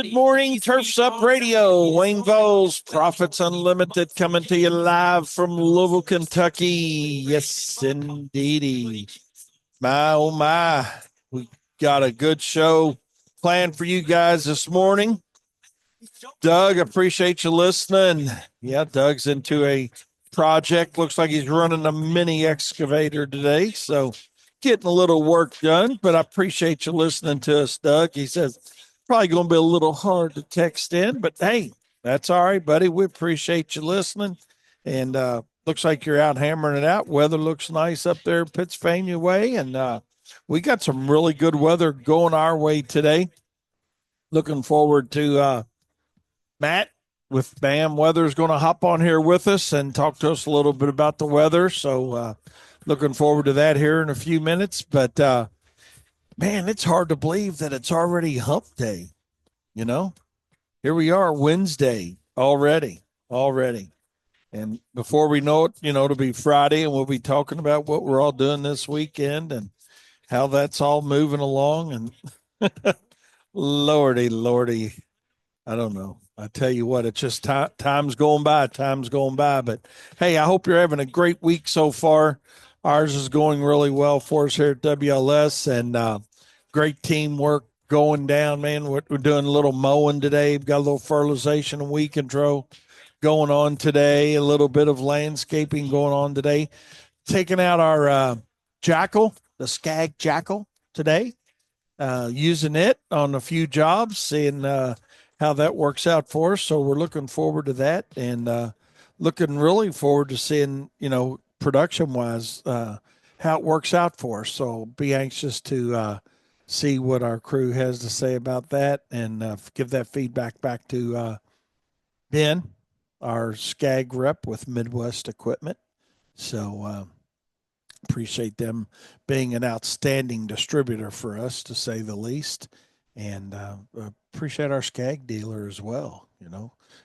Good morning, Turfs Up Radio. Wayne Voles, Profits Unlimited, coming to you live from Louisville, Kentucky. Yes, indeedy. My, oh my. We got a good show planned for you guys this morning. Doug, appreciate you listening. Yeah, Doug's into a project. Looks like he's running a mini excavator today. So getting a little work done, but I appreciate you listening to us, Doug. He says, probably going to be a little hard to text in, but hey, that's all right, buddy. We appreciate you listening. And looks like you're out hammering it out. Weather looks nice up there Pennsylvania way. And we got some really good weather going our way today. Looking forward to Matt with BAM Weather is going to hop on here with us and talk to us a little bit about the weather. So looking forward to that here in a few minutes. But man, it's hard to believe that it's already hump day. You know, here we are Wednesday already. And before we know it, it'll be Friday and we'll be talking about what we're all doing this weekend and how that's all moving along. And Lordy, I don't know. I tell you what, it's just time's going by. But hey, I hope you're having a great week so far. Ours is going really well for us here at WLS, and great teamwork going down, man. We're doing a little mowing today. We've got a little fertilization and weed control going on today, a little bit of landscaping going on today. Taking out our jackal, the Skag jackal today, using it on a few jobs, seeing how that works out for us. So we're looking forward to that, and looking really forward to seeing, production wise, how it works out for us. So be anxious to see what our crew has to say about that, and give that feedback back to Ben, our Skag rep with Midwest Equipment. So appreciate them being an outstanding distributor for us, to say the least. And appreciate our Skag dealer as well,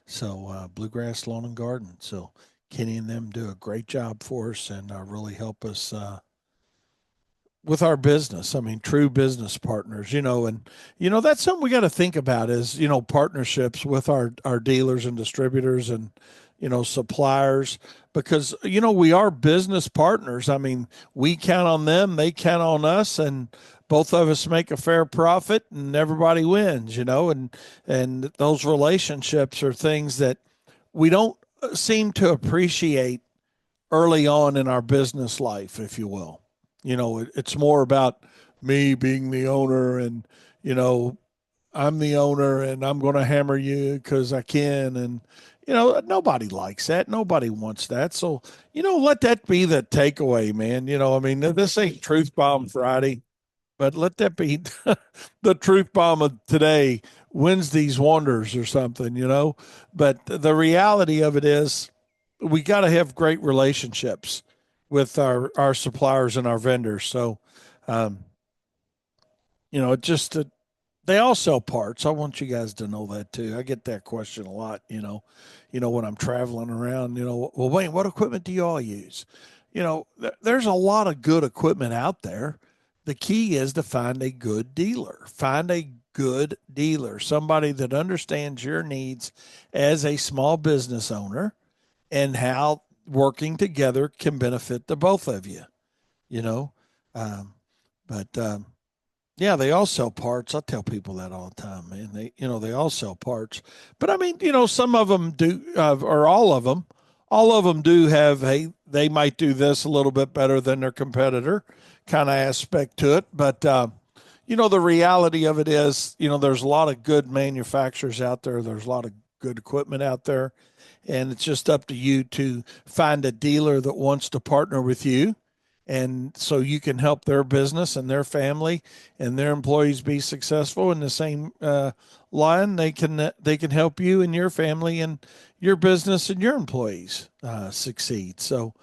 So Bluegrass Lawn and Garden. So Kenny and them do a great job for us and really help us with our business. I mean, true business partners, and that's something we got to think about is, partnerships with our dealers and distributors and, suppliers, because, we are business partners. I mean, we count on them, they count on us, and both of us make a fair profit and everybody wins, and those relationships are things that we don't seem to appreciate early on in our business life, if you will. It's more about me being the owner and, I'm the owner and I'm going to hammer you because I can. And, nobody likes that. Nobody wants that. So, let that be the takeaway, man. This ain't Truth Bomb Friday, but let that be the truth bomb of today, Wednesday's wonders or something, But the reality of it is we got to have great relationships with our suppliers and our vendors. So, they all sell parts. I want you guys to know that too. I get that question a lot, when I'm traveling around, well, Wayne, what equipment do you all use? There's a lot of good equipment out there. The key is to find a good dealer. Find a good dealer, somebody that understands your needs as a small business owner and how working together can benefit the both of you, yeah, they all sell parts. I tell people that all the time, man. They all sell parts, but I mean, some of them do, or all of them do have, hey, they might do this a little bit better than their competitor kind of aspect to it. But, the reality of it is, there's a lot of good manufacturers out there. There's a lot of good equipment out there. And it's just up to you to find a dealer that wants to partner with you. And so you can help their business and their family and their employees be successful in the same line. They can help you and your family and your business and your employees succeed. So,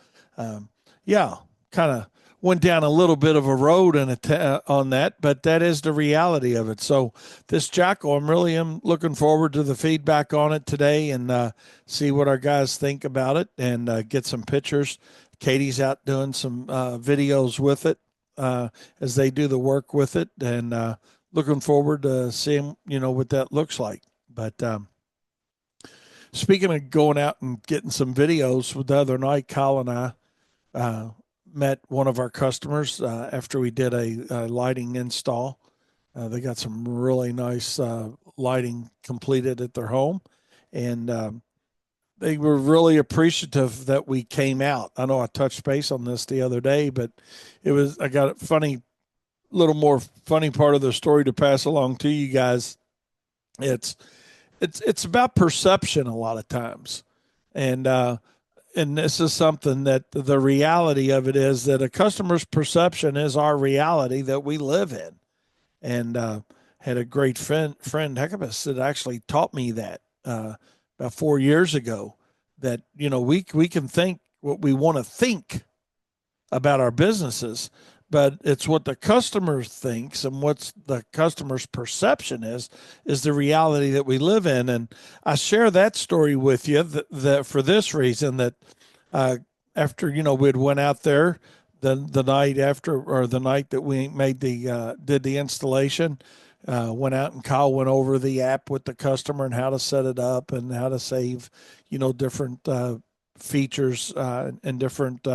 yeah, kind of went down a little bit of a road on that, but that is the reality of it. So this jackal, I'm looking forward to the feedback on it today and see what our guys think about it and get some pictures. Katie's out doing some videos with it as they do the work with it, and looking forward to seeing, what that looks like. But speaking of going out and getting some videos, the other night, Kyle and I uh, met one of our customers after we did a lighting install. They got some really nice lighting completed at their home, and they were really appreciative that we came out. I know I touched base on this the other day, but I got a little more funny part of the story to pass along to you guys. It's it's about perception a lot of times, and this is something that the reality of it is that a customer's perception is our reality that we live in. And had a great friend Hecabus that actually taught me that about 4 years ago. That we can think what we want to think about our businesses, but it's what the customer thinks and what's the customer's perception is the reality that we live in. And I share that story with you that for this reason that uh, after we'd went out there the night after or the night that we made the did the installation. Went out and Kyle went over the app with the customer and how to set it up and how to save, different features and different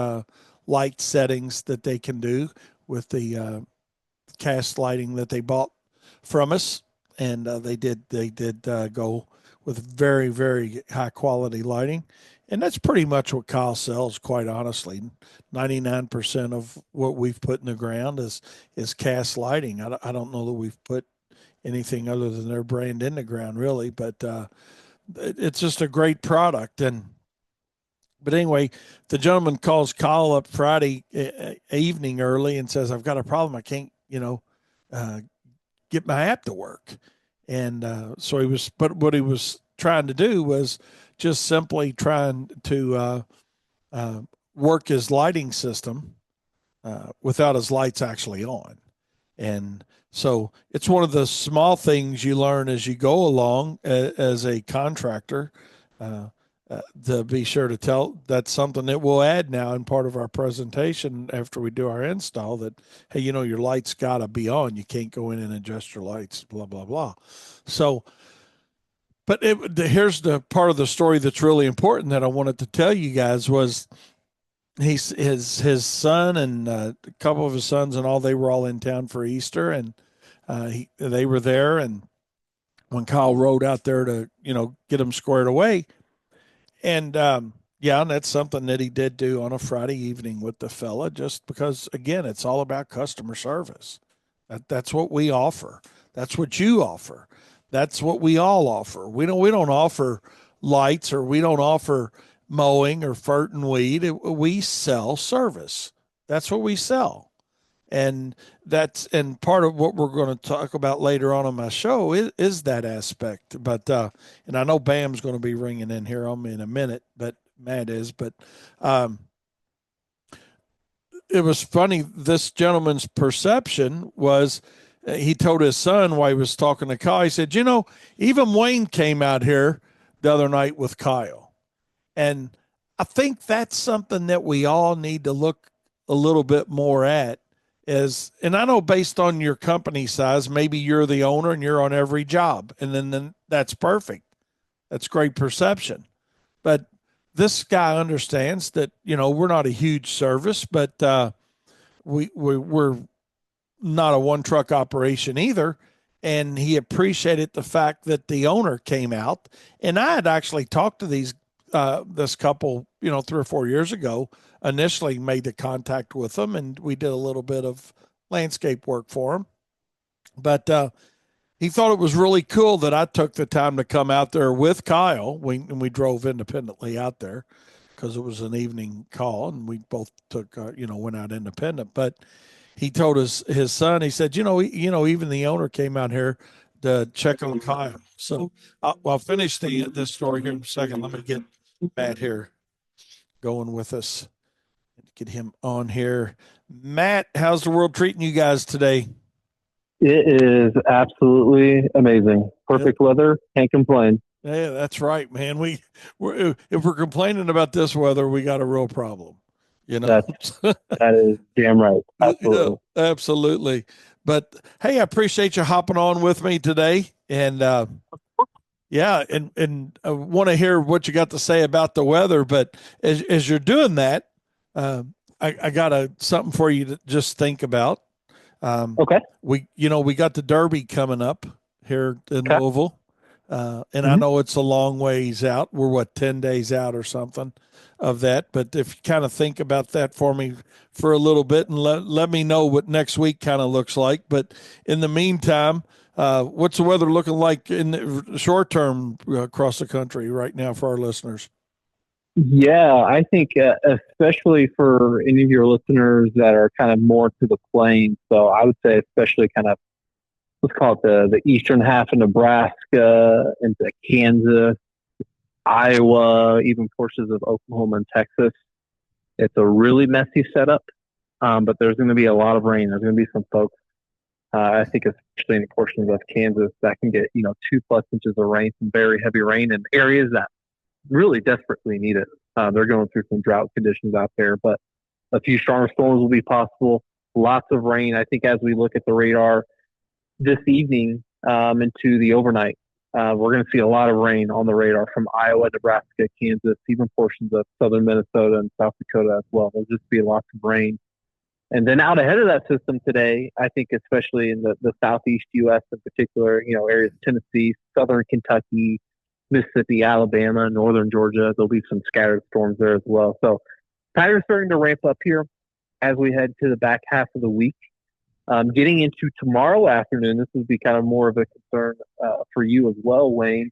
light settings that they can do with the cast lighting that they bought from us, and they did go with very very high quality lighting, and that's pretty much what Kyle sells. Quite honestly, 99% of what we've put in the ground is cast lighting. I don't know that we've put anything other than their brand in the ground really, but it's just a great product. And but anyway, the gentleman calls Kyle up Friday evening early and says, "I've got a problem. I can't, uh, get my app to work." And so but what he was trying to do was just simply trying to uh, work his lighting system without his lights actually on. And so it's one of the small things you learn as you go along as a contractor. Uh, to be sure to tell, that's something that we'll add now in part of our presentation after we do our install, that hey, your lights got to be on, you can't go in and adjust your lights, blah blah blah. So but here's the part of the story that's really important that I wanted to tell you guys was his son and a couple of his sons and all, they were all in town for Easter, and they were there. And when Kyle rode out there to get them squared away, and yeah, and that's something that he did do on a Friday evening with the fella, just because again, it's all about customer service. That's what we offer. That's what you offer. That's what we all offer. We don't offer lights, or we don't offer mowing or fert and weed. We sell service. That's what we sell. And part of what we're going to talk about later on my show is that aspect. But and I know Bam's going to be ringing in here on me in a minute, but Matt is. But um, it was funny. This gentleman's perception was, he told his son while he was talking to Kyle, he said, even Wayne came out here the other night with Kyle. And I think that's something that we all need to look a little bit more at. And I know based on your company size, maybe you're the owner and you're on every job, and then that's perfect. That's great perception. But this guy understands that, we're not a huge service, but we're not a one truck operation either. And he appreciated the fact that the owner came out. And I had actually talked to this couple, 3 or 4 years ago, initially made the contact with them, and we did a little bit of landscape work for them. But he thought it was really cool that I took the time to come out there with Kyle. We drove independently out there because it was an evening call, and we both took, went out independent. But he told his son, he said, even the owner came out here to check on Kyle. So I'll finish this story here in a second. Let me get Matt here going with us. Get him on here. Matt, how's the world treating you guys today? It is absolutely amazing. Perfect weather. Can't complain. Yeah, that's right, man. If we're complaining about this weather, we got a real problem. You know. That is damn right. Yeah, Absolutely. absolutely. But hey, I appreciate you hopping on with me today. And yeah, and I want to hear what you got to say about the weather. But as you're doing that, uh, I got something for you to just think about. Okay. We got the Derby coming up here in Okay. Louisville, and I Mhm. know it's a long ways out. We're what 10 days out or something of that. But if you kind of think about that for me for a little bit, and let me know what next week kind of looks like. But in the meantime, what's the weather looking like in the short term across the country right now for our listeners? Yeah, I think especially for any of your listeners that are kind of more to the plains. So I would say especially kind of let's call it the eastern half of Nebraska into Kansas, Iowa, even portions of Oklahoma and Texas. It's a really messy setup, but there's going to be a lot of rain. There's going to be some folks, I think, especially in portions of Kansas, that can get 2+ inches of rain, some very heavy rain in areas that really desperately need it. They're going through some drought conditions out there, but a few stronger storms will be possible. Lots of rain. I think as we look at the radar this evening into the overnight, we're going to see a lot of rain on the radar from Iowa, Nebraska, Kansas, even portions of southern Minnesota and South Dakota as well. There'll just be lots of rain. And then out ahead of that system today, I think especially in the southeast U.S. in particular, areas of Tennessee, southern Kentucky, Mississippi, Alabama, northern Georgia, there'll be some scattered storms there as well. So patterns starting to ramp up here as we head to the back half of the week. Getting into tomorrow afternoon, this would be kind of more of a concern for you as well, Wayne.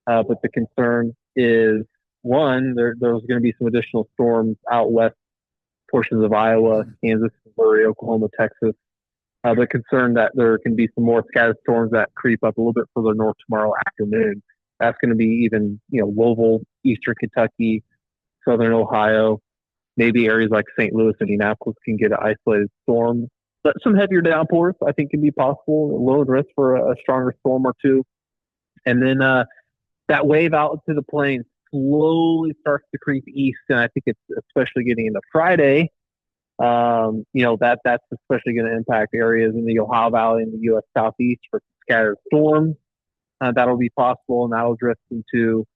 But the concern is, one, there's going to be some additional storms out west, portions of Iowa, Kansas, Missouri, Oklahoma, Texas. The concern that there can be some more scattered storms that creep up a little bit further north tomorrow afternoon. That's going to be even, Louisville, eastern Kentucky, southern Ohio, maybe areas like St. Louis, Indianapolis can get an isolated storm. But some heavier downpours, I think, can be possible. Low risk for a stronger storm or two. And then that wave out to the plains slowly starts to creep east. And I think it's especially getting into Friday. That's especially going to impact areas in the Ohio Valley and the U.S. Southeast for scattered storms. That'll be possible, and that'll drift into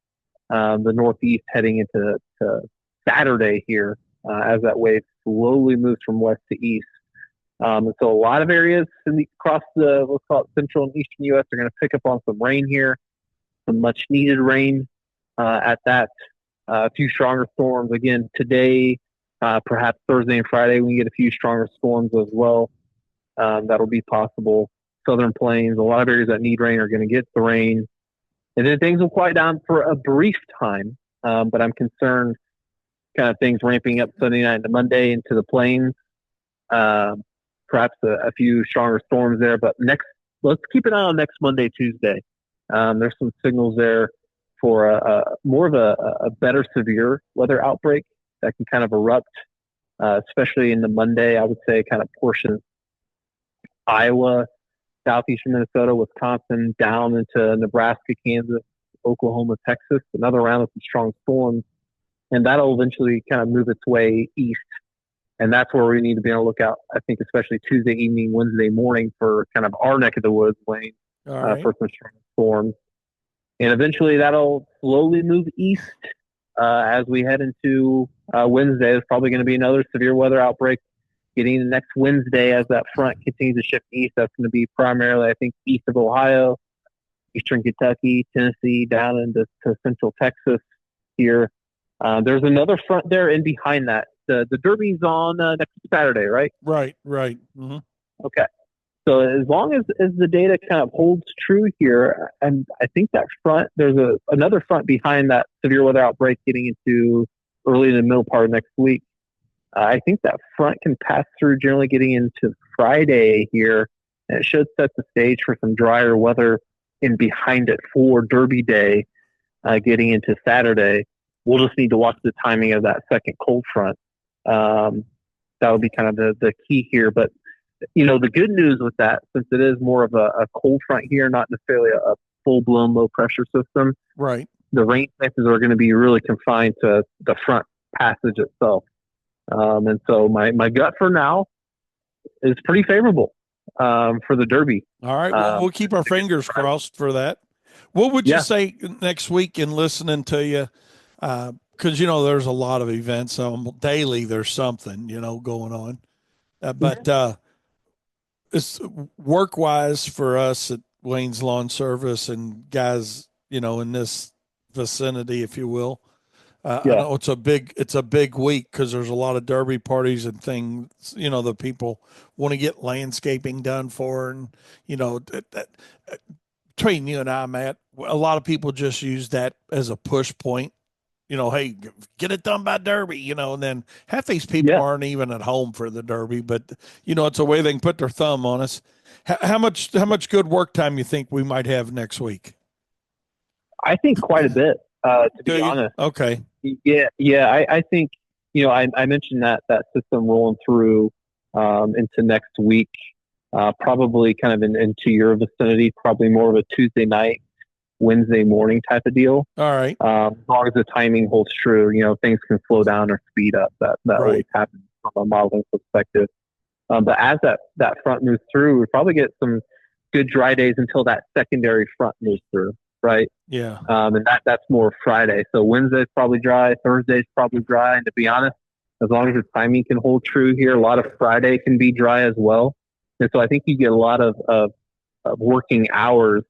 the Northeast heading into Saturday here as that wave slowly moves from west to east. And so a lot of areas across the, let's call it central and eastern U.S. are going to pick up on some rain here, some much needed rain at that. A few stronger storms again today, perhaps Thursday and Friday. We can get a few stronger storms as well. That'll be possible. Southern plains, a lot of areas that need rain are going to get the rain. And then things will quiet down for a brief time. But I'm concerned kind of things ramping up Sunday night into Monday into the plains. Perhaps a few stronger storms there. But let's keep an eye on next Monday, Tuesday. There's some signals there for more of a better severe weather outbreak that can kind of erupt, especially in the Monday, I would say, kind of portions Iowa, southeastern Minnesota, Wisconsin, down into Nebraska, Kansas, Oklahoma, Texas, another round of some strong storms. And that'll eventually kind of move its way east. And that's where we need to be on the lookout, I think, especially Tuesday evening, Wednesday morning for kind of our neck of the woods, Wayne, Right. for some strong storms. And eventually that'll slowly move east as we head into Wednesday. There's probably going to be another severe weather outbreak getting the next Wednesday as that front continues to shift east. That's going to be primarily, I think, east of Ohio, eastern Kentucky, Tennessee, down into central Texas here. There's another front there in behind that. The Derby's on next Saturday, right? Right. Mm-hmm. Okay. So as long as the data kind of holds true here, and I think that front, there's another front behind that severe weather outbreak getting into early in the middle part of next week. I think that front can pass through generally getting into Friday here, and it should set the stage for some drier weather in behind it for Derby Day getting into Saturday. We'll just need to watch the timing of that second cold front. That would be kind of the key here. But, the good news with that, since it is more of a cold front here, not necessarily a full-blown low-pressure system, Right. the rain chances are going to be really confined to the front passage itself. And so my gut for now is pretty favorable. for the Derby. All right. Well, we'll keep our fingers crossed for that. What would you Yeah, say next week in listening to you? Because there's a lot of events daily. There's something going on, but it's work wise for us at Wayne's Lawn Service and guys, in this vicinity, if you will. I yeah, know it's a big week because there's a lot of derby parties and things, that people want to get landscaping done for. And, between you and I, Matt, a lot of people just use that as a push point. Hey, get it done by Derby, and then half these people yeah. aren't even at home for the Derby, but it's a way they can put their thumb on us. How much good work time you think we might have next week? I think quite a bit, to Do be you? honest. Okay. Yeah, yeah. I think I mentioned that system rolling through into next week, probably kind of into your vicinity, probably more of a Tuesday night, Wednesday morning type of deal. All right. As long as the timing holds true, things can slow down or speed up. That always Right. happens from a modeling perspective. But as that front moves through, we probably get some good dry days until that secondary front moves through, right? Yeah. And that's more Friday. So Wednesday's probably dry, Thursday's probably dry. And to be honest, as long as the timing can hold true here, a lot of Friday can be dry as well. And so I think you get a lot of working hours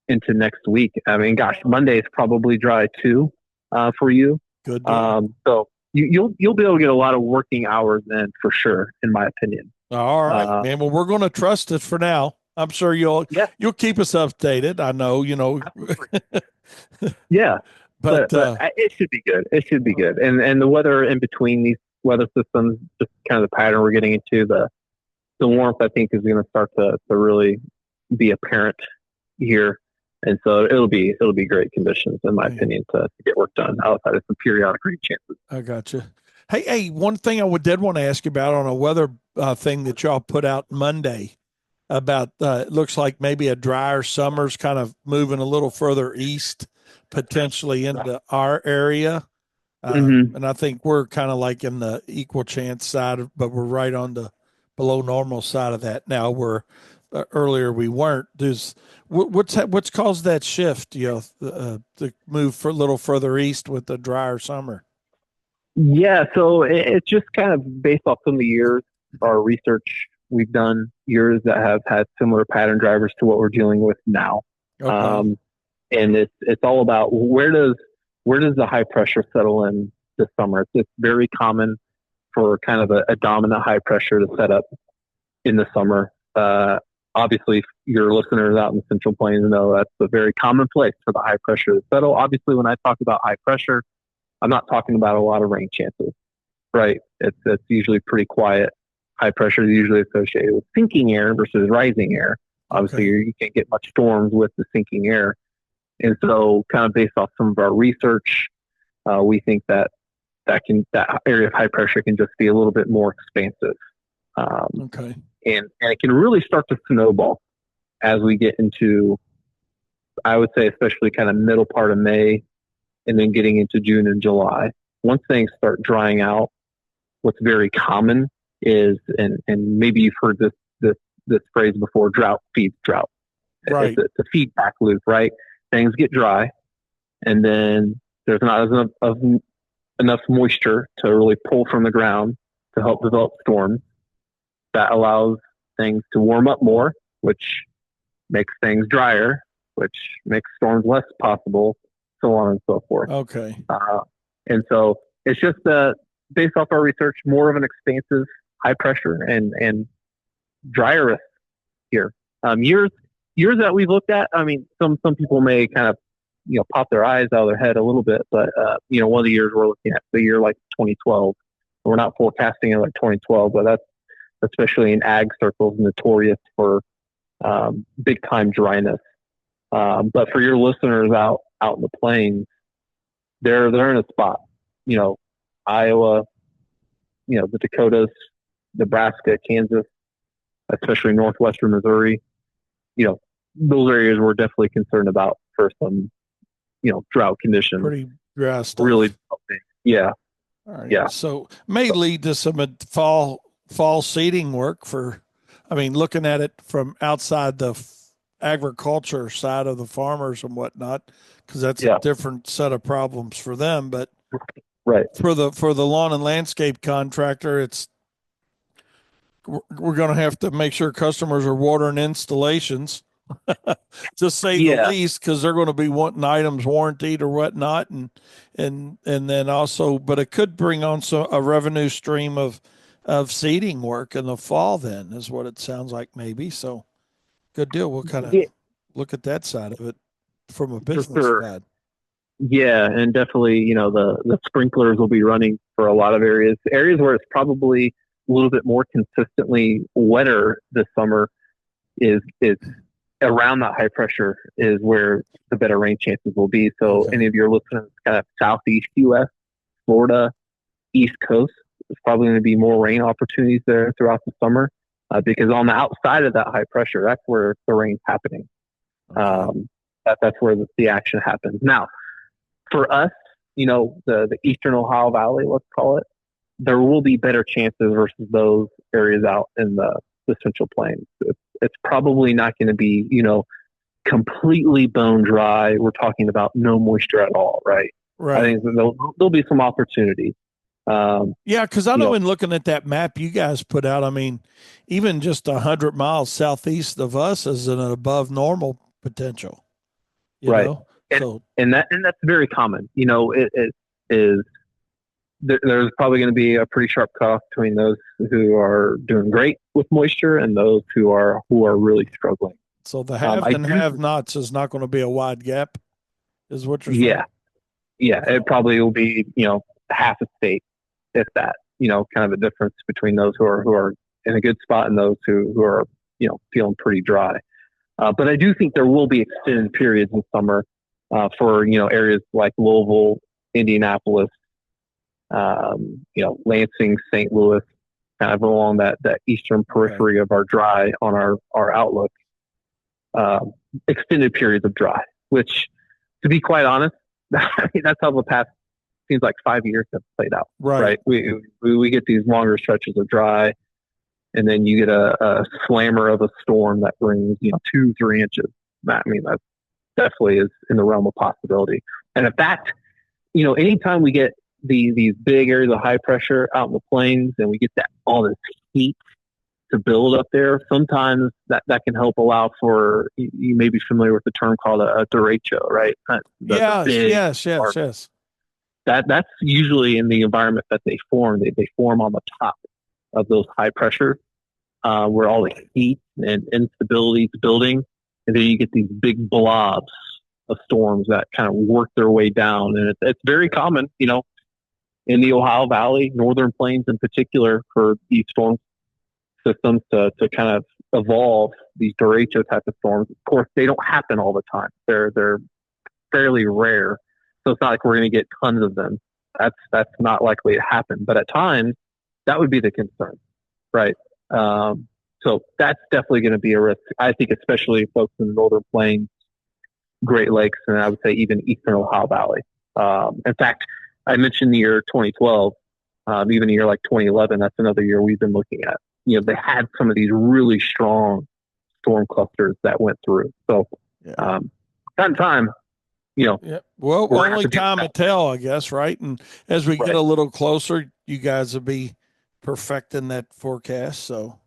into next week. I mean, gosh, Monday is probably dry too for you. Good deal. So you'll be able to get a lot of working hours in for sure, in my opinion. All right, Uh, man. Well, we're going to trust it for now. I'm sure you'll yeah, you'll keep us updated. I know, yeah, but it should be good. It should be good. And the weather in between these weather systems, just kind of the pattern we're getting into, the warmth I think is going to start to really be apparent here. And so it'll be great conditions in my opinion to get work done outside of some periodic rain chances. I got you. Hey, one thing did want to ask you about on a weather thing that y'all put out Monday about it looks like maybe a drier summer's kind of moving a little further east, potentially into our area. Mm-hmm. And I think we're kind of like in the equal chance side, but we're right on the below normal side of that now. We're earlier we weren't. What's caused that shift? To move for a little further east with the drier summer. Yeah, so it's just kind of based off some of the years, our research we've done, years that have had similar pattern drivers to what we're dealing with now. Okay. Um, and it's all about where does the high pressure settle in this summer? It's very common for kind of a dominant high pressure to set up in the summer. Obviously, your listeners out in the Central Plains know that's a very common place for the high pressure to settle. Obviously, when I talk about high pressure, I'm not talking about a lot of rain chances, right? It's usually pretty quiet. High pressure is usually associated with sinking air versus rising air. Obviously, Okay. you can't get much storms with the sinking air. And so, kind of based off some of our research, we think that area of high pressure can just be a little bit more expansive, Okay. and it can really start to snowball as we get into, I would say, especially kind of middle part of May, and then getting into June and July. Once things start drying out, what's very common is, and maybe you've heard this phrase before: drought feeds drought. Right. It's a feedback loop, right? Things get dry, and then there's not enough moisture to really pull from the ground to help develop storms. That allows things to warm up more, which makes things drier, which makes storms less possible, so on and so forth. Okay. And so it's just based off our research, more of an expansive high pressure and drier here. Years that we've looked at, I mean, some people may kind of pop their eyes out of their head a little bit, but one of the years we're looking at the year like 2012. We're not forecasting it like 2012, but that's especially in ag circles notorious for big time dryness. But for your listeners out in the plains, they're in a spot. Iowa, the Dakotas, Nebraska, Kansas, especially northwestern Missouri. Those areas we're definitely concerned about for some drought conditions. Pretty dry stuff. Really, yeah. All right. Yeah. So may lead to some fall seeding work for I mean, looking at it from outside the agriculture side of the farmers and whatnot, because that's a Yeah, different set of problems for them. But right. for the lawn and landscape contractor, it's we're going to have to make sure customers are watering installations to say the Yeah, least, because they're going to be wanting items warranted or whatnot, and then also, but it could bring on a revenue stream of seeding work in the fall. Then is what it sounds like, maybe. So good deal. We'll kind of yeah, look at that side of it from a for business sure. side. Yeah, and definitely, the sprinklers will be running for a lot of areas. Areas where it's probably a little bit more consistently wetter this summer is around that high pressure is where the better rain chances will be. So Okay. any of your listeners kind of southeast US, Florida, East Coast, there's probably going to be more rain opportunities there throughout the summer because on the outside of that high pressure, that's where the rain's happening. Okay. That's where the action happens. Now, for us, the Eastern Ohio Valley, let's call it, there will be better chances versus those areas out in the Central Plains. It's probably not going to be, completely bone dry. We're talking about no moisture at all, right? I Right. think there'll be some opportunity. Um, Yeah, because I you know know, in looking at that map you guys put out, I mean, even just 100 miles southeast of us is an above normal potential. You right. know, And, so and that's very common. It is there's probably going to be a pretty sharp cutoff between those who are doing great with moisture and those who are really struggling. the have I and do, have nots is not going to be a wide gap, is what you're saying. yeah, yeah. It So probably will be half a state, if that. Kind of a difference between those who are in a good spot and those who are feeling pretty dry. But I do think there will be extended periods in summer for areas like Louisville, Indianapolis, Lansing, St. Louis, kind of along that eastern okay, periphery of our dry on our outlook. Extended periods of dry, which, to be quite honest, that's how the past seems like 5 years have played out. right. Right, we get these longer stretches of dry, and then you get a slammer of a storm that brings 2-3 inches. That definitely is in the realm of possibility. And in fact, anytime we get these big areas of high pressure out in the plains, and we get that all this heat to build up there, sometimes that can help allow for, you may be familiar with the term called a derecho, right? The Yes, big yes, yes, part. yes. That's usually in the environment that they form. They form on the top of those high pressure, where all the heat and instability is building, and then you get these big blobs of storms that kind of work their way down, and it's very common, in the Ohio Valley, Northern Plains in particular, for these storm systems to kind of evolve these derecho type of storms. Of course, they don't happen all the time. They're fairly rare, so it's not like we're going to get tons of them. That's not likely to happen. But at times, that would be the concern, right? So that's definitely going to be a risk. I think, especially folks in the Northern Plains, Great Lakes, and I would say even Eastern Ohio Valley. In fact, I mentioned the year 2012, even a year like 2011. That's another year we've been looking at. They had some of these really strong storm clusters that went through. So, Yeah. time to time, Yeah. Well, we're going to have only to deal time with will tell, I guess, right? And as we that. get Right. a little closer, you guys will be perfecting that forecast. So,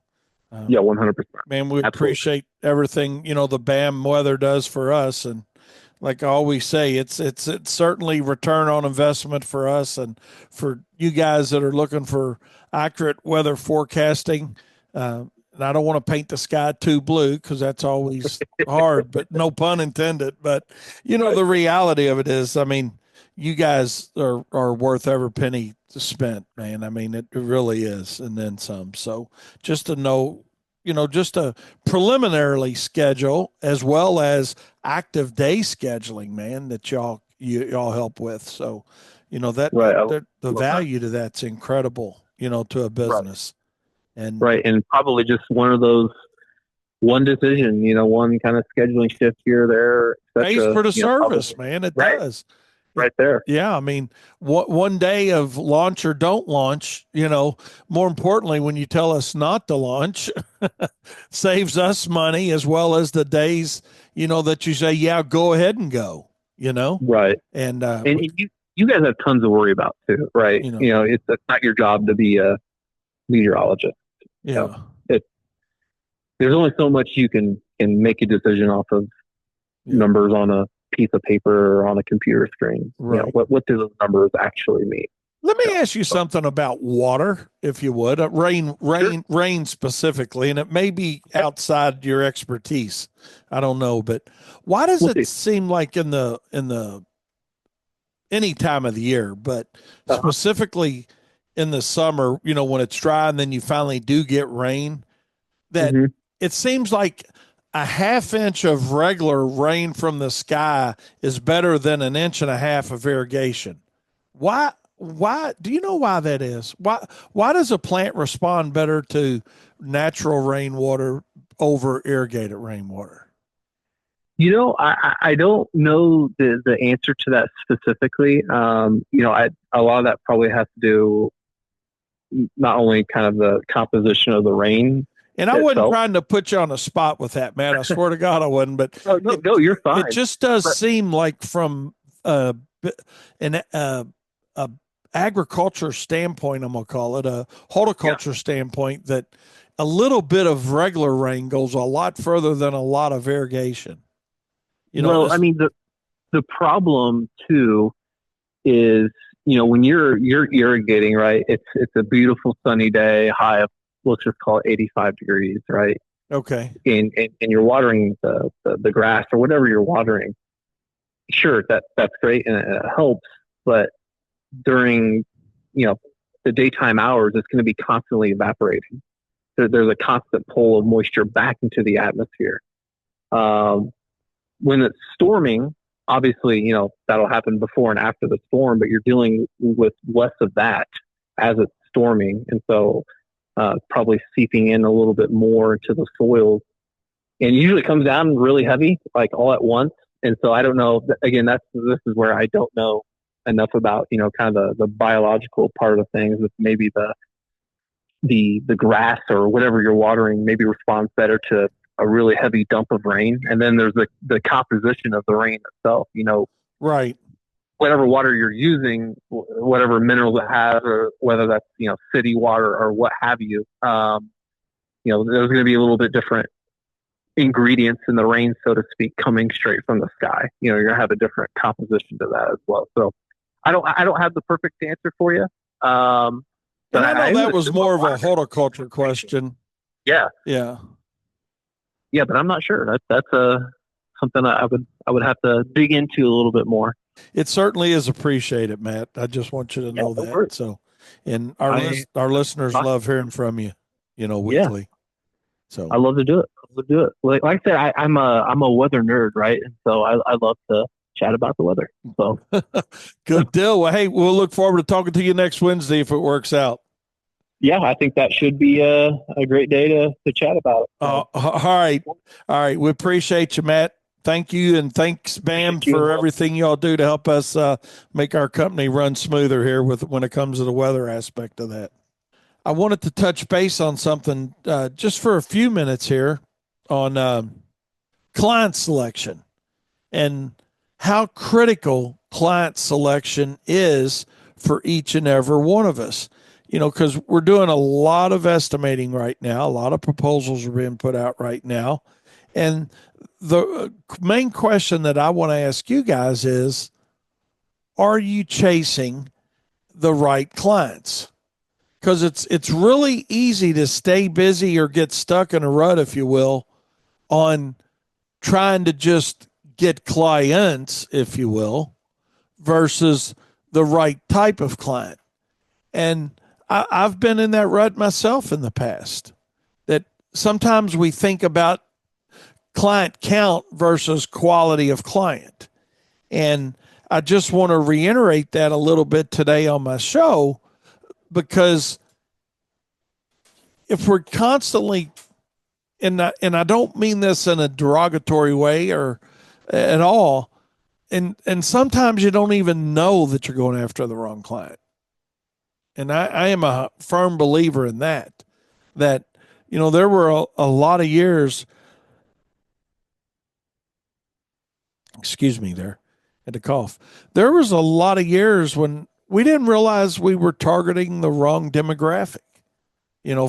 Yeah, um, 100%. man, we Absolutely. appreciate everything, the BAM weather does for us. And like I always say, it's certainly return on investment for us and for you guys that are looking for accurate weather forecasting. And I don't want to paint the sky too blue because that's always hard, but no pun intended. But Right. the reality of it is, I mean, you guys are worth every penny spent, man. I mean, it really is, and then some. So just to know, just a preliminarily schedule as well as active day scheduling, man, that y'all help with. So, Right. that the Love that. value to that's incredible, to a Right. business. And Right. And probably just one of those one decision, one kind of scheduling shift here or there, pays etc. for the service, Probably. man. It Right. does. right there. Yeah, I mean, one day of launch or don't launch, more importantly, when you tell us not to launch, saves us money as well as the days, that you say, yeah, go ahead and go, Right. and, And you guys have tons to worry about too, right? you know, It's not your job to be a meteorologist. You know, yeah, it, there's only so much you can make a decision off of yeah, numbers on a piece of paper or on a computer screen. right. What do those numbers actually mean? Let me You ask you so, something about water, if you would. Rain, sure. rain specifically, and it may be Okay. outside your expertise. I don't know, but why does We'll it see. seem like in the any time of the year, but Uh-huh. specifically in the summer, when it's dry and then you finally do get rain, that Hmm. it seems like a half inch of regular rain from the sky is better than an inch and a half of irrigation. Why do you know why that is? Why does a plant respond better to natural rainwater over irrigated rainwater? I don't know the answer to that specifically. A lot of that probably has to do not only kind of the composition of the rain And I wasn't itself. trying to put you on the spot with that, man. I swear to God, I wasn't. But Oh no, it no, you're it fine. just does But seem like from an a agriculture standpoint, I'm gonna call it a yeah, horticulture standpoint, that a little bit of regular rain goes a lot further than a lot of irrigation. You know, well, I it's, mean the problem too is when you're irrigating, right? It's a beautiful sunny day, high of, let's just call it 85 degrees, right? okay, And you're watering the grass or whatever you're watering. Sure, that's great and it helps, but during you know the daytime hours, it's going to be constantly evaporating. There's a constant pull of moisture back into the atmosphere. Um, when it's storming, obviously, that'll happen before and after the storm, but you're dealing with less of that as it's storming. And so probably seeping in a little bit more to the soils. And usually comes down really heavy, like all at once. And so I don't know, again, this is where I don't know enough about, kind of the biological part of things with maybe the grass or whatever you're watering maybe responds better to a really heavy dump of rain. And then there's the composition of the rain itself, right. whatever water you're using, whatever minerals it has, or whether that's, city water or what have you. There's going to be a little bit different ingredients in the rain, so to speak, coming straight from the sky. You're going to have a different composition to that as well. So I don't have the perfect answer for you. But And I know I would that was assume a more of lot a of it is horticulture irrigation. question. Yeah, Yeah. yeah, but I'm not sure. That's something I would have to dig into a little bit more. It certainly is appreciated, Matt. I just want you to Yeah, know no that. worries. So, and I our listeners talk, love hearing from you, yeah, weekly. I So, love to do it. I love to do it. Like I said, I'm a weather nerd, right? And so I love to chat about the weather. So good deal. Well, hey, we'll look forward to talking to you next Wednesday if it works out. yeah, I think that should be a great day to chat about it. So All right. All right. We appreciate you, Matt. Thank you. And thanks, appreciate Bam, you as for well. everything y'all do to help us make our company run smoother here with when it comes to the weather aspect of that. I wanted to touch base on something just for a few minutes here on client selection and how critical client selection is for each and every one of us. Because we're doing a lot of estimating right now, a lot of proposals are being put out right now. And the main question that I want to ask you guys is, are you chasing the right clients? Because it's really easy to stay busy or get stuck in a rut, if you will, on trying to just get clients, if you will, versus the right type of client. And I've been in that rut myself in the past. That sometimes we think about client count versus quality of client. And I just want to reiterate that a little bit today on my show because if we're constantly, and I don't mean this in a derogatory way or at all, and sometimes you don't even know that you're going after the wrong client. And I am a firm believer in that. That there were a lot of years. Excuse me, there, had to cough. There was a lot of years when we didn't realize we were targeting the wrong demographic,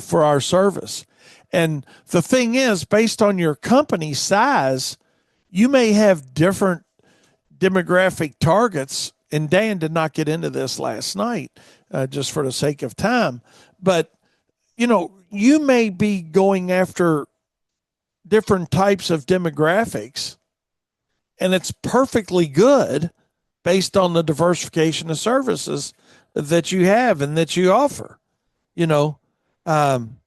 for our service. And the thing is, based on your company size, you may have different demographic targets. And Dan did not get into this last night, just for the sake of time. But, you may be going after different types of demographics, and it's perfectly good based on the diversification of services that you have and that you offer. You know, um,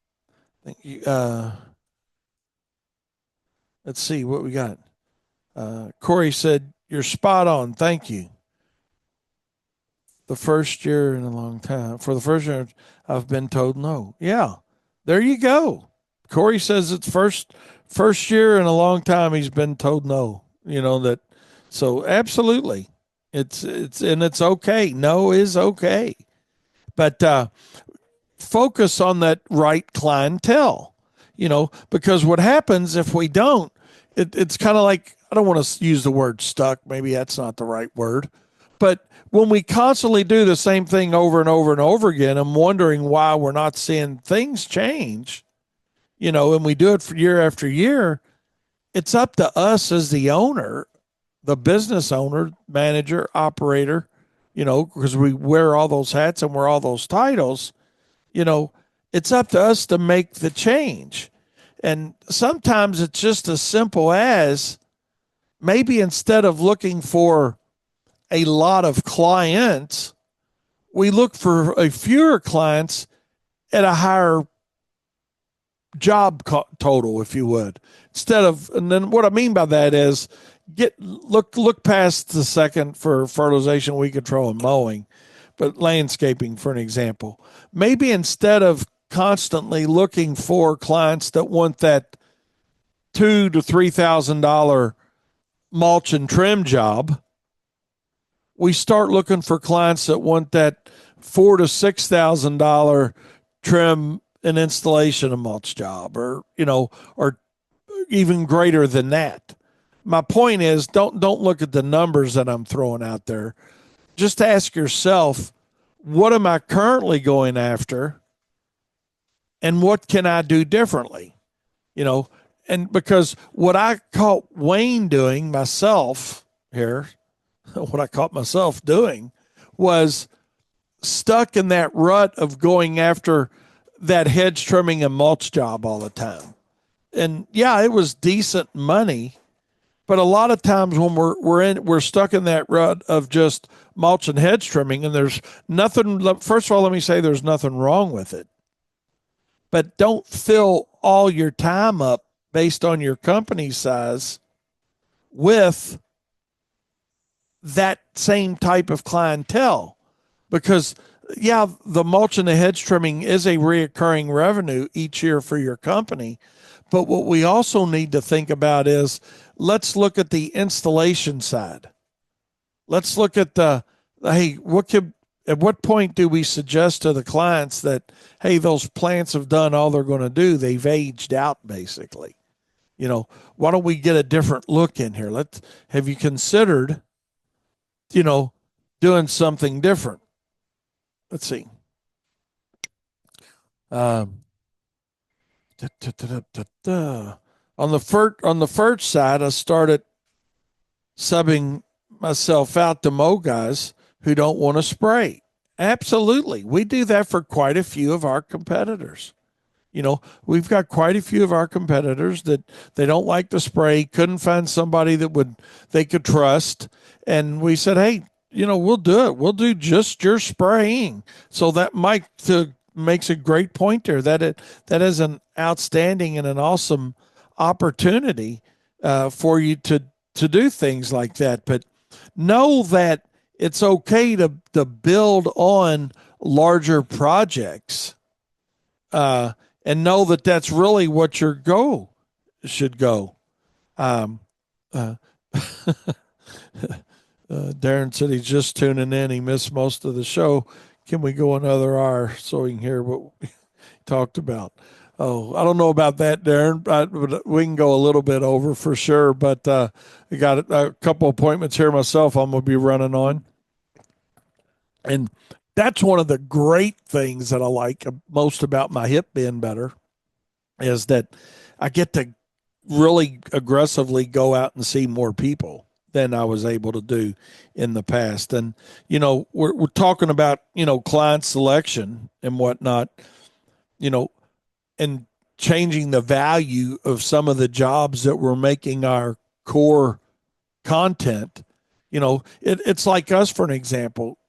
let's see what we got. Corey said, "You're spot on. Thank you." The first year in a long time. For the first year, I've been told no. Yeah, there you go. Corey says it's first year in a long time he's been told no. That. So absolutely, it's okay. No is okay, but focus on that right clientele. Because what happens if we don't, it's kind of like, I don't want to use the word stuck. Maybe that's not the right word. But when we constantly do the same thing over and over and over again, I'm wondering why we're not seeing things change, and we do it for year after year. It's up to us as the owner, the business owner, manager, operator, because we wear all those hats and wear all those titles, it's up to us to make the change. And sometimes it's just as simple as, maybe instead of looking for a lot of clients, we look for a fewer clients at a higher job total, if you would. Instead of, and then what I mean by that is, look past the second for fertilization, weed control, and mowing, but landscaping for an example. Maybe instead of constantly looking for clients that want that $2,000 to $3,000 mulch and trim job, we start looking for clients that want that $4,000 to $6,000 trim and installation of mulch job, or even greater than that. My point is, don't look at the numbers that I'm throwing out there. Just ask yourself, what am I currently going after, and what can I do differently? And because what I caught Wayne doing myself here, what I caught myself doing was stuck in that rut of going after that hedge trimming and mulch job all the time. And yeah, it was decent money, but a lot of times when we're stuck in that rut of just mulch and hedge trimming, and there's nothing. First of all, let me say there's nothing wrong with it, but don't fill all your time up based on your company size with that same type of clientele. Because yeah, the mulch and the hedge trimming is a reoccurring revenue each year for your company. But what we also need to think about is, let's look at the installation side. Let's look at hey, at what point do we suggest to the clients that, hey, those plants have done all they're going to do. They've aged out, basically. Why don't we get a different look in here? Have you considered, doing something different? Let's see. On the first side, I started subbing myself out to mow guys who don't want to spray. Absolutely. We do that for quite a few of our competitors. We've got quite a few of our competitors that they don't like to spray, couldn't find somebody they could trust. And we said, hey, we'll do it. We'll do just your spraying. So that Mike makes a great point there. That is an outstanding and an awesome opportunity for you to do things like that. But know that it's okay to build on larger projects, and know that that's really what your goal should go. Darren said he's just tuning in. He missed most of the show. Can we go another hour so he can hear what we talked about? Oh, I don't know about that, Darren. But we can go a little bit over for sure. But I got a couple appointments here myself. I'm going to be running on, and that's one of the great things that I like most about my hip being better is that I get to really aggressively go out and see more people than I was able to do in the past. And, we're talking about, client selection and whatnot, and changing the value of some of the jobs that we're making our core content. It's like us, for an example.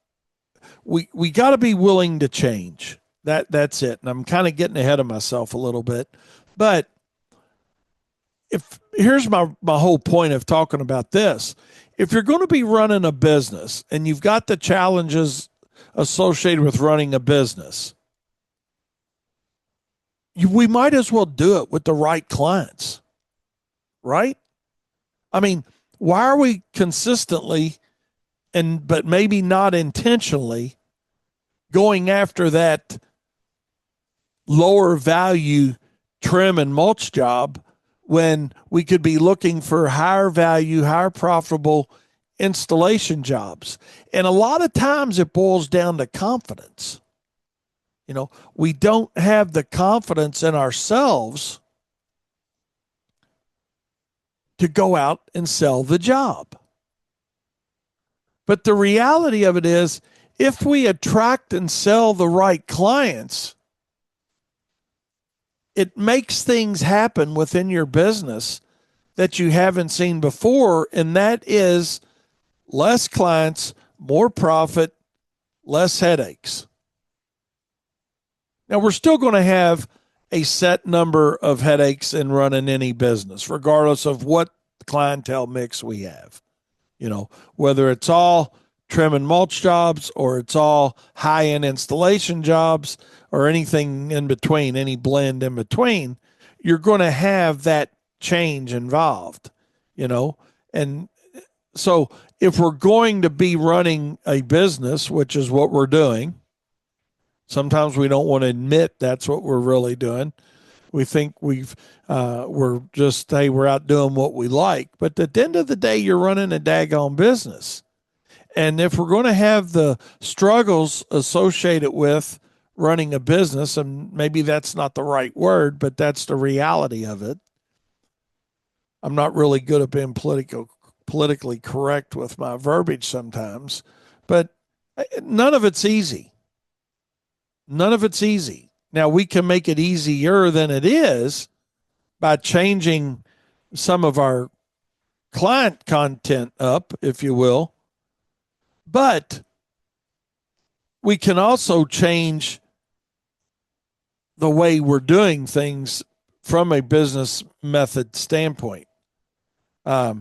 We got to be willing to change. That's it. And I'm kind of getting ahead of myself a little bit, but if here's my whole point of talking about this. If you're going to be running a business and you've got the challenges associated with running a business, we might as well do it with the right clients, right? I mean, why are we consistently but maybe not intentionally going after that lower value trim and mulch job when we could be looking for higher value, higher profitable installation jobs? And a lot of times it boils down to confidence. We don't have the confidence in ourselves to go out and sell the job. But the reality of it is, if we attract and sell the right clients, it makes things happen within your business that you haven't seen before, and that is less clients, more profit, less headaches. Now, we're still going to have a set number of headaches in running any business, regardless of what clientele mix we have. Whether it's all trim and mulch jobs or it's all high-end installation jobs or anything in between, any blend in between, you're going to have that change involved, And so if we're going to be running a business, which is what we're doing, sometimes we don't want to admit that's what we're really doing. We think we're out doing what we like. But at the end of the day, you're running a daggone business. And if we're going to have the struggles associated with running a business, and maybe that's not the right word, but that's the reality of it. I'm not really good at being politically correct with my verbiage sometimes, but none of it's easy. None of it's easy. Now, we can make it easier than it is by changing some of our client content up, if you will. But we can also change the way we're doing things from a business method standpoint. I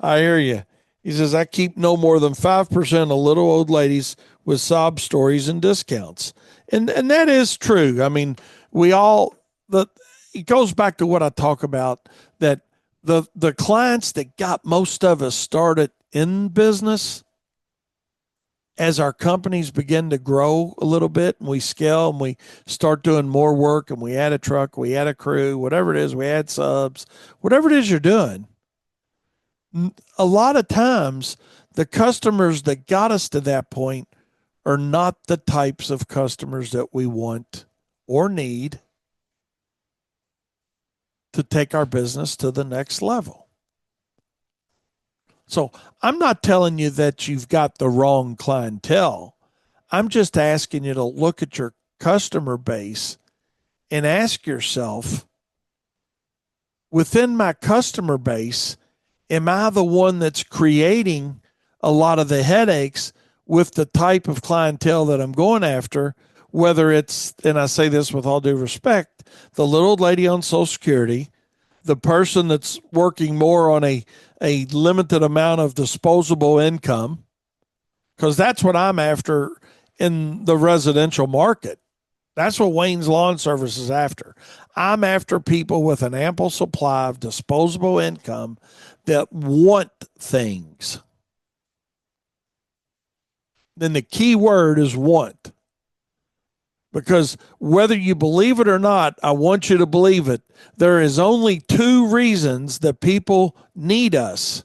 hear you. He says, I keep no more than 5% of little old ladies with sob stories and discounts. And that is true. I mean, it goes back to what I talk about, that the clients that got most of us started in business, as our companies begin to grow a little bit and we scale and we start doing more work and we add a truck, we add a crew, whatever it is, we add subs, whatever it is you're doing, a lot of times the customers that got us to that point are not the types of customers that we want or need to take our business to the next level. So I'm not telling you that you've got the wrong clientele. I'm just asking you to look at your customer base and ask yourself, within my customer base, am I the one that's creating a lot of the headaches with the type of clientele that I'm going after? Whether it's, and I say this with all due respect, the little old lady on Social Security, the person that's working more on a limited amount of disposable income, because that's what I'm after in the residential market. That's what Wayne's Lawn Service is after. I'm after people with an ample supply of disposable income that want things. Then the key word is want. Because whether you believe it or not, I want you to believe it. There is only two reasons that people need us.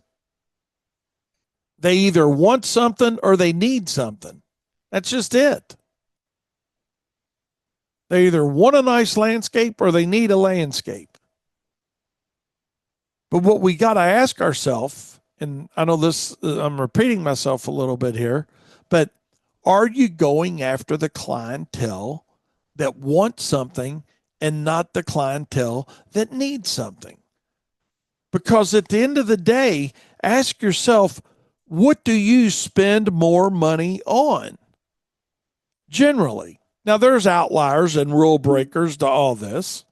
They either want something or they need something. That's just it. They either want a nice landscape or they need a landscape. But what we got to ask ourselves, and I know this, I'm repeating myself a little bit here, but are you going after the clientele that wants something and not the clientele that needs something? Because at the end of the day, ask yourself, what do you spend more money on? Generally. Now, there's outliers and rule breakers to all this.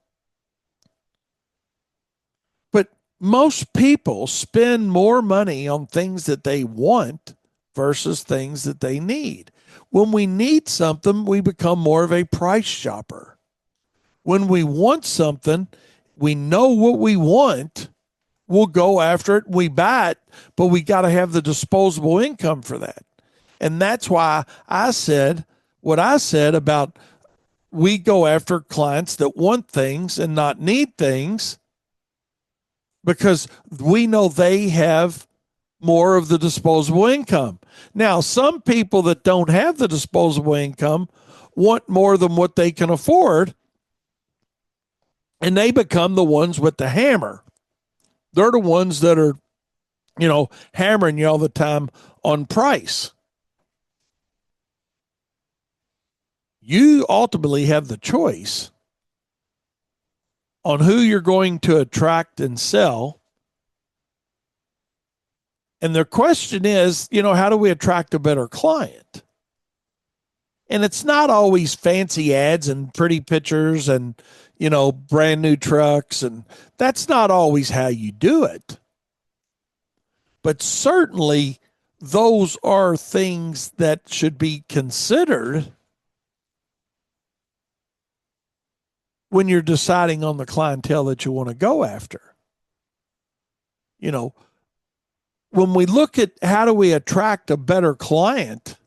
But most people spend more money on things that they want versus things that they need. When we need something, we become more of a price shopper. When we want something, we know what we want, we'll go after it, we buy it, but we got to have the disposable income for that. And that's why I said what I said about we go after clients that want things and not need things, because we know they have more of the disposable income. Now, some people that don't have the disposable income want more than what they can afford, and they become the ones with the hammer. They're the ones that are, hammering you all the time on price. You ultimately have the choice on who you're going to attract and sell. And the question is, how do we attract a better client? And it's not always fancy ads and pretty pictures and, brand new trucks. And that's not always how you do it. But certainly those are things that should be considered when you're deciding on the clientele that you want to go after. When we look at how do we attract a better client,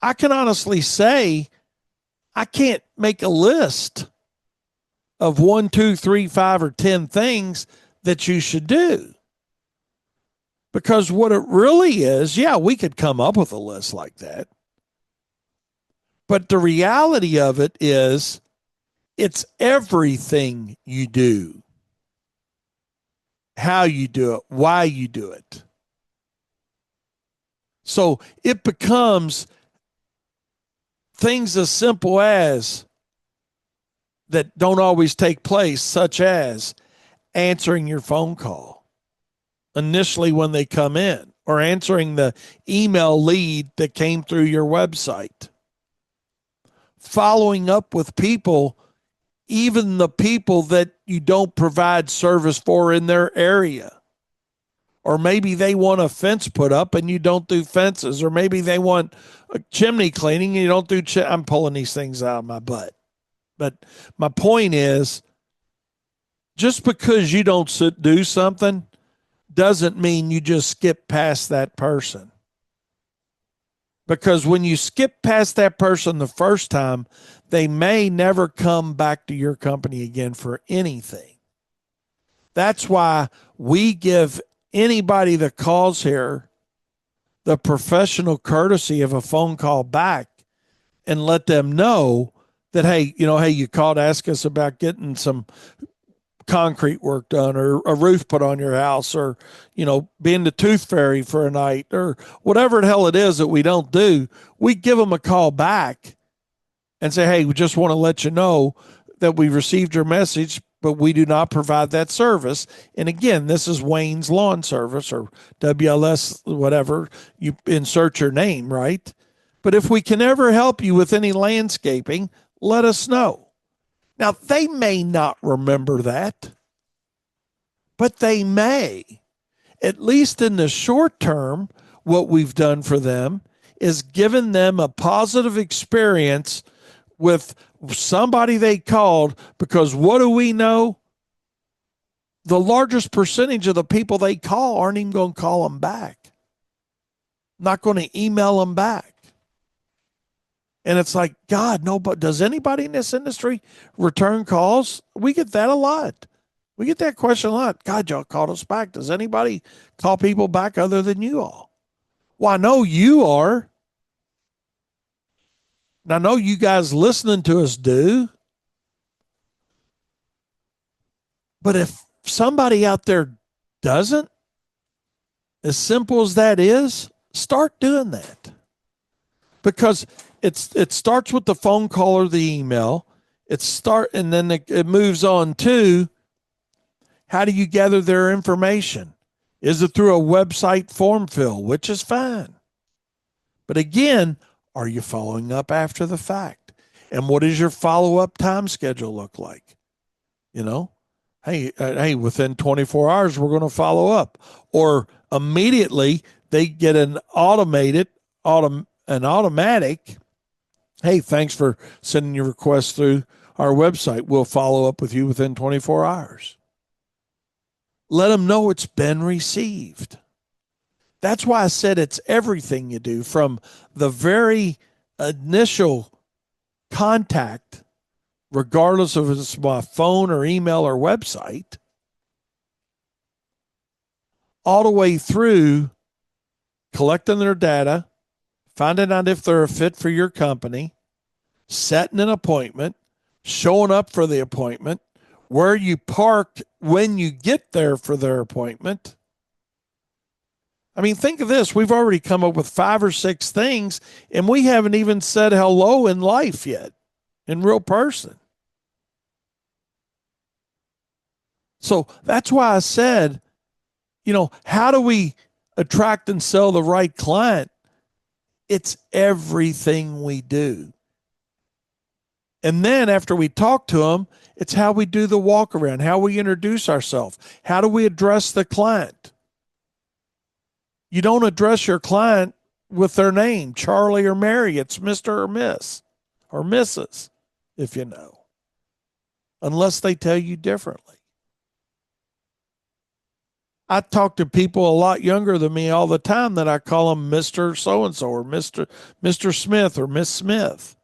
I can honestly say I can't make a list of 1, 2, 3, 5, or 10 things that you should do. Because what it really is, we could come up with a list like that. But the reality of it is, it's everything you do, how you do it, why you do it. So it becomes things as simple as that don't always take place, such as answering your phone call initially when they come in, or answering the email lead that came through your website. Following up with people, even the people that you don't provide service for in their area. Or maybe they want a fence put up and you don't do fences. Or maybe they want a chimney cleaning and you don't do I'm pulling these things out of my butt. But my point is, just because you don't do something doesn't mean you just skip past that person. Because when you skip past that person the first time, they may never come back to your company again for anything. That's why we give anybody that calls here the professional courtesy of a phone call back and let them know that, hey, you called, ask us about getting some concrete work done, or a roof put on your house, or, being the tooth fairy for a night, or whatever the hell it is that we don't do. We give them a call back and say, hey, we just want to let you know that we received your message, but we do not provide that service. And again, this is Wayne's Lawn Service, or WLS, whatever, you insert your name, right? But if we can ever help you with any landscaping, let us know. Now, they may not remember that, but they may. At least in the short term, what we've done for them is given them a positive experience with somebody they called, because what do we know? the largest percentage of the people they call aren't even going to call them back, not going to email them back. And it's like, God, no, but does anybody in this industry return calls? We get that a lot. We get that question a lot. God, y'all called us back. Does anybody call people back other than you all? Well, I know you are. And I know you guys listening to us do. But if somebody out there doesn't, as simple as that is, start doing that. Because it starts with the phone call or the email. And then it moves on to, how do you gather their information? Is it through a website form fill, which is fine. But again, are you following up after the fact? And what does your follow-up time schedule look like? You know, hey, within 24 hours, we're going to follow up. Or immediately they get an automatic, hey, thanks for sending your request through our website. We'll follow up with you within 24 hours. Let them know it's been received. That's why I said it's everything you do, from the very initial contact, regardless of if it's by phone or email or website, all the way through collecting their data, finding out if they're a fit for your company, setting an appointment, showing up for the appointment, where you park when you get there for their appointment. I mean, think of this. We've already come up with 5 or 6 things, and we haven't even said hello in life yet, in real person. So that's why I said, how do we attract and sell the right client? It's everything we do. And then after we talk to them, it's how we do the walk around, how we introduce ourselves. How do we address the client? You don't address your client with their name, Charlie or Mary. It's Mr. or Miss or Mrs., if you know, unless they tell you differently. I talk to people a lot younger than me all the time that I call them Mr. So-and-so or Mr. Smith or Miss Smith.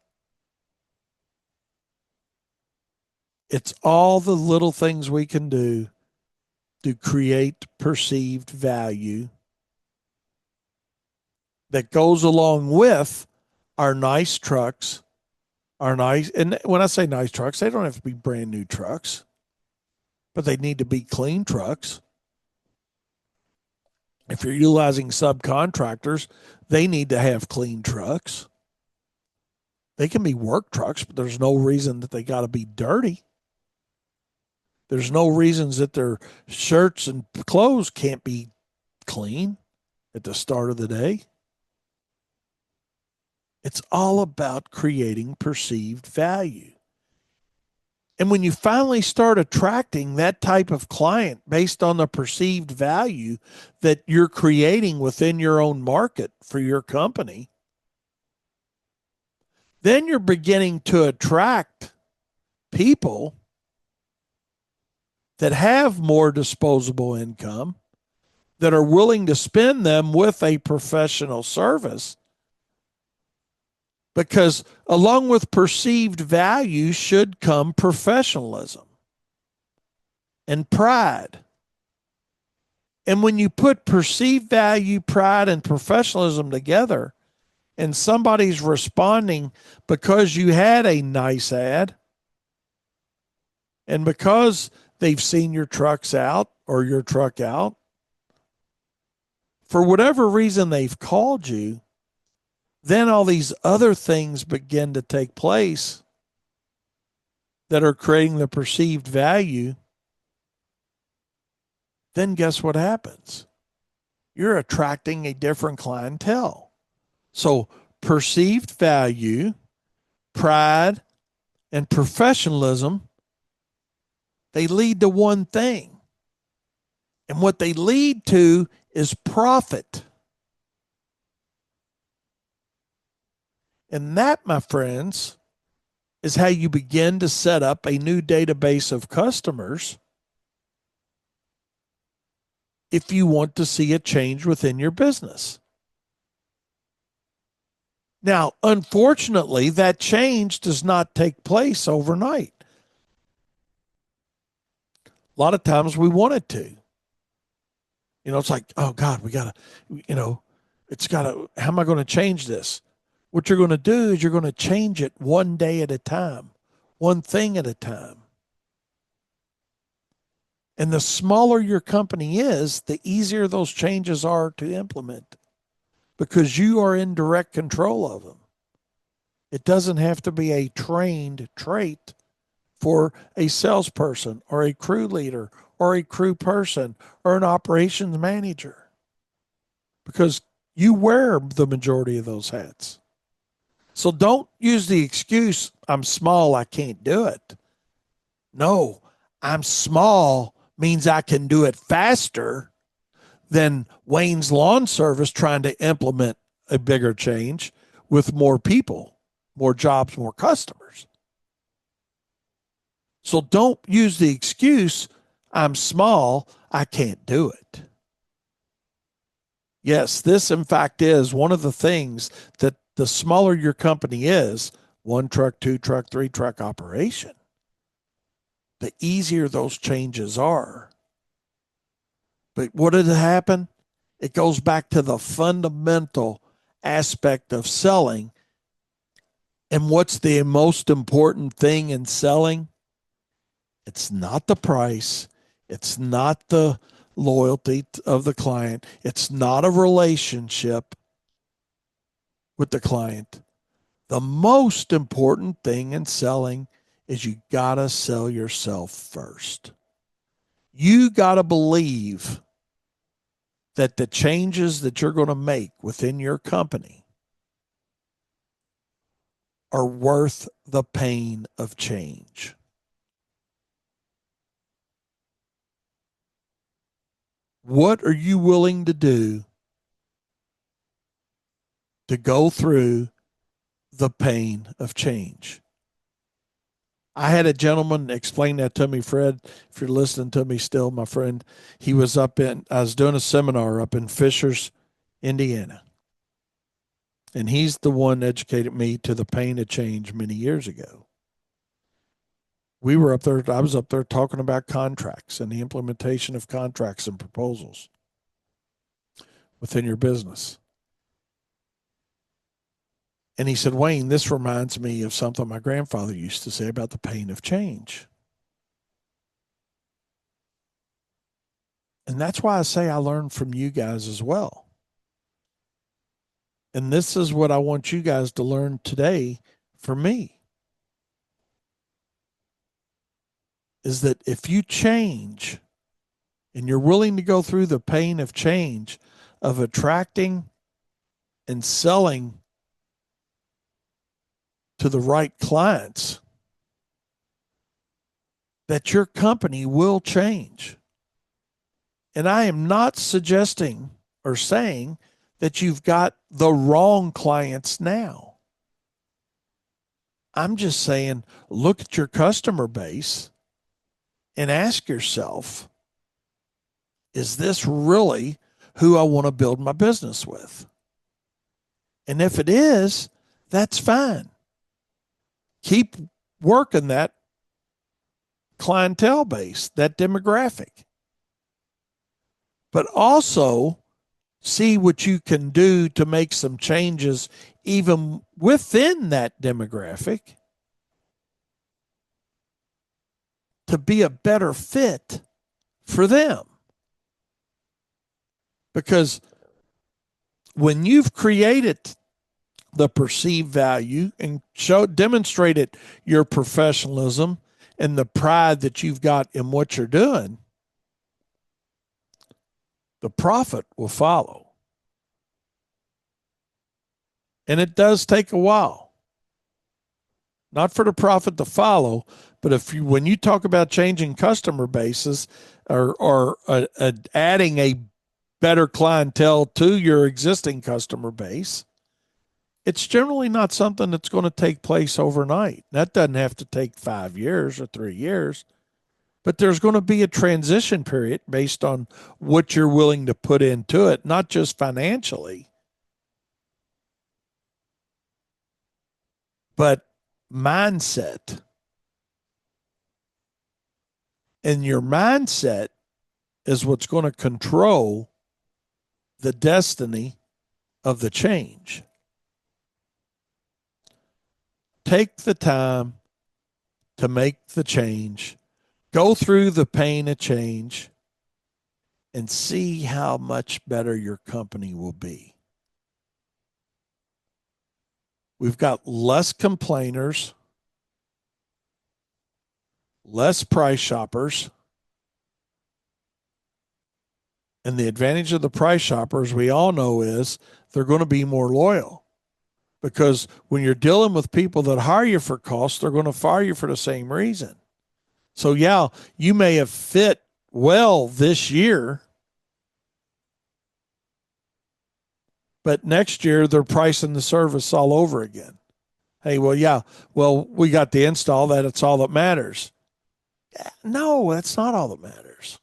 It's all the little things we can do to create perceived value that goes along with our nice trucks, and when I say nice trucks, they don't have to be brand new trucks, but they need to be clean trucks. If you're utilizing subcontractors, they need to have clean trucks. They can be work trucks, but there's no reason that they got to be dirty. There's no reasons that their shirts and clothes can't be clean at the start of the day. It's all about creating perceived value. And when you finally start attracting that type of client based on the perceived value that you're creating within your own market for your company, then you're beginning to attract people that have more disposable income, that are willing to spend them with a professional service. Because along with perceived value should come professionalism and pride. And when you put perceived value, pride, and professionalism together, and somebody's responding because you had a nice ad, and because they've seen your trucks out or your truck out, for whatever reason they've called you, then all these other things begin to take place that are creating the perceived value. Then guess what happens? You're attracting a different clientele. So perceived value, pride, and professionalism, they lead to one thing. And what they lead to is profit. And that, my friends, is how you begin to set up a new database of customers if you want to see a change within your business. Now, unfortunately, that change does not take place overnight. A lot of times we want it to. It's like, oh God, we got to, it's got to, how am I going to change this? What you're going to do is you're going to change it one day at a time, one thing at a time. And the smaller your company is, the easier those changes are to implement because you are in direct control of them. It doesn't have to be a trained trait for a salesperson or a crew leader or a crew person or an operations manager because you wear the majority of those hats. So don't use the excuse, I'm small, I can't do it. No, I'm small means I can do it faster than Wayne's Lawn Service trying to implement a bigger change with more people, more jobs, more customers. So don't use the excuse, I'm small, I can't do it. Yes, this in fact is one of the things that the smaller your company is, one truck, two truck, three truck operation, the easier those changes are. But what did happen? It goes back to the fundamental aspect of selling. And what's the most important thing in selling? It's not the price. It's not the loyalty of the client. It's not a relationship with the client. The most important thing in selling is you got to sell yourself first. You got to believe that the changes that you're going to make within your company are worth the pain of change. What are you willing to do to go through the pain of change? I had a gentleman explain that to me, Fred. If you're listening to me still, my friend, I was doing a seminar up in Fishers, Indiana. And he's the one that educated me to the pain of change many years ago. I was up there talking about contracts and the implementation of contracts and proposals within your business. And he said, Wayne, this reminds me of something my grandfather used to say about the pain of change. And that's why I say I learned from you guys as well. And this is what I want you guys to learn today from me. Is that if you change and you're willing to go through the pain of change, of attracting and selling to the right clients, that your company will change. And I am not suggesting or saying that you've got the wrong clients now. I'm just saying, look at your customer base and ask yourself, is this really who I want to build my business with? And if it is, that's fine. Keep working that clientele base, that demographic. But also see what you can do to make some changes even within that demographic to be a better fit for them. Because when you've created the perceived value and demonstrated your professionalism and the pride that you've got in what you're doing, the profit will follow. And it does take a while. Not for the profit to follow, but when you talk about changing customer bases or adding a better clientele to your existing customer base, it's generally not something that's going to take place overnight. That doesn't have to take 5 years or 3 years. But there's going to be a transition period based on what you're willing to put into it, not just financially, but mindset. And your mindset is what's going to control the destiny of the change. Take the time to make the change, go through the pain of change, and see how much better your company will be. We've got less complainers, less price shoppers. And the advantage of the price shoppers, we all know, is they're going to be more loyal. Because when you're dealing with people that hire you for cost, they're going to fire you for the same reason. So, yeah, you may have fit well this year, but next year they're pricing the service all over again. Hey, well, yeah, well, we got the install, that's all that matters. No, that's not all that matters.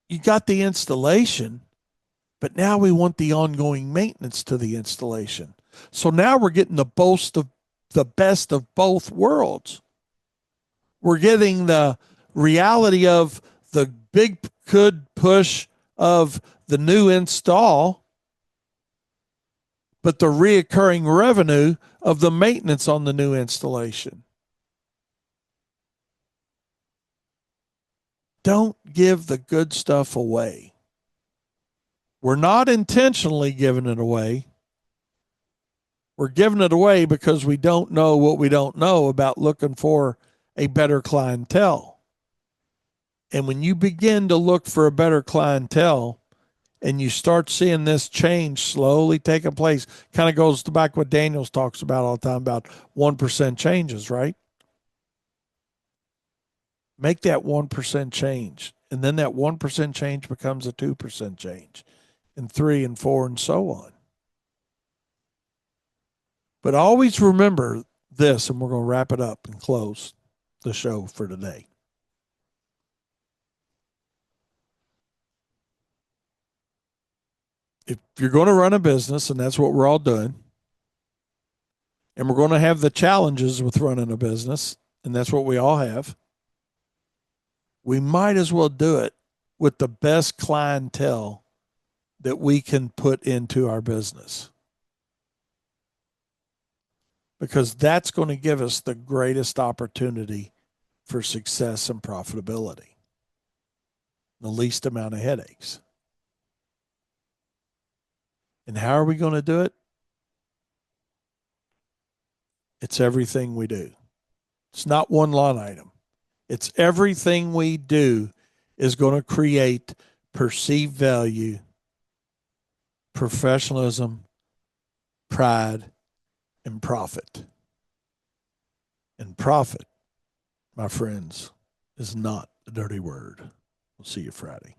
You got the installation, but now we want the ongoing maintenance to the installation. So now we're getting the best of both worlds. We're getting the reality of the big good push of the new install, but the reoccurring revenue of the maintenance on the new installation. Don't give the good stuff away. We're not intentionally giving it away. We're giving it away because we don't know what we don't know about looking for a better clientele. And when you begin to look for a better clientele and you start seeing this change slowly taking place, kind of goes back what Daniels talks about all the time about 1% changes, right? Make that 1% change. And then that 1% change becomes a 2% change, and 3 and 4 and so on. But always remember this, and we're going to wrap it up and close the show for today. If you're going to run a business, and that's what we're all doing, and we're going to have the challenges with running a business, and that's what we all have, we might as well do it with the best clientele that we can put into our business. Because that's going to give us the greatest opportunity for success and profitability, the least amount of headaches. And how are we going to do it? It's everything we do. It's not one line item. It's everything we do is going to create perceived value, professionalism, pride, and profit. And profit, my friends, is not a dirty word. We'll see you Friday.